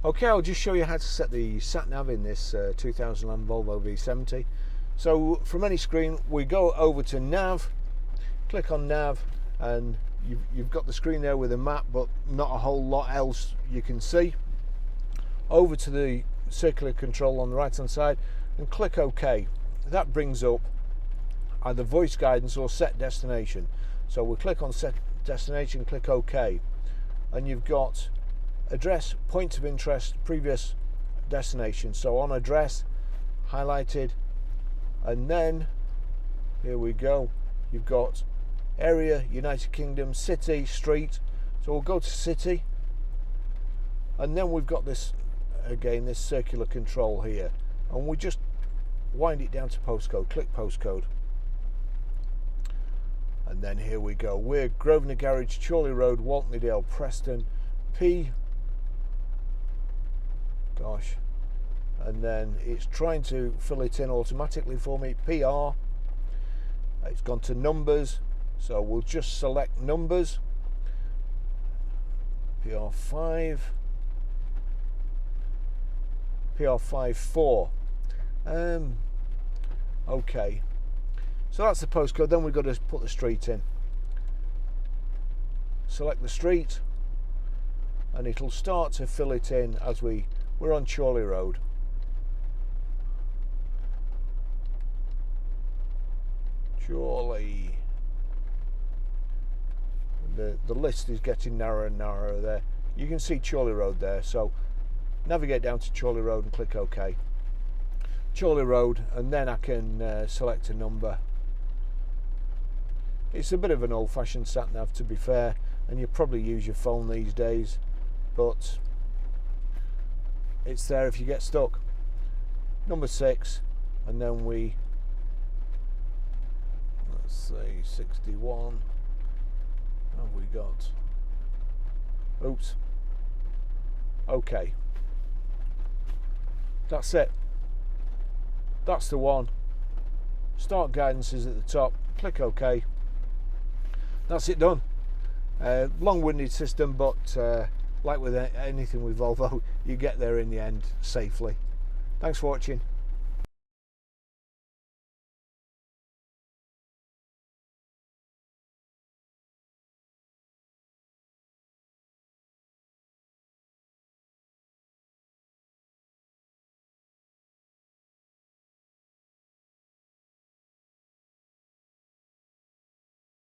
Okay, I'll just show you how to set the Sat Nav in this 2011 Volvo V70. So from any screen, we go over to Nav, click on Nav, and you've got the screen there with a map, but not a whole lot else you can see. Over to the circular control on the right hand side and click OK. That brings up either voice guidance or set destination. So we'll click on set destination, click OK, and you've got address, point of interest, previous destination. So on address, highlighted, and then here we go, you've got area, United Kingdom, city, street. So we'll go to city, and then we've got this again, this circular control here, and we just wind it down to postcode, click postcode, and then here we go, we're Grosvenor Garage, Chorley Road, Waltleydale, Preston, P, gosh, and then it's trying to fill it in automatically for me, PR. It's gone to numbers, so we'll just select numbers, PR5, PR54. Okay, so that's the postcode. Then we've got to put the street in. Select the street, and it'll start to fill it in as we're on Chorley Road. Chorley. The list is getting narrower and narrower there. You can see Chorley Road there, so navigate down to Chorley Road and click OK. Chorley Road, and then I can select a number. It's a bit of an old-fashioned sat nav, to be fair, and you probably use your phone these days, but it's there if you get stuck. Number 6, and then let's say 61. What have we got? Oops. Okay. That's it. That's the one. Start guidance is at the top. Click OK. That's it done. Long-winded system, but like with anything with Volvo, you get there in the end safely. Thanks for watching.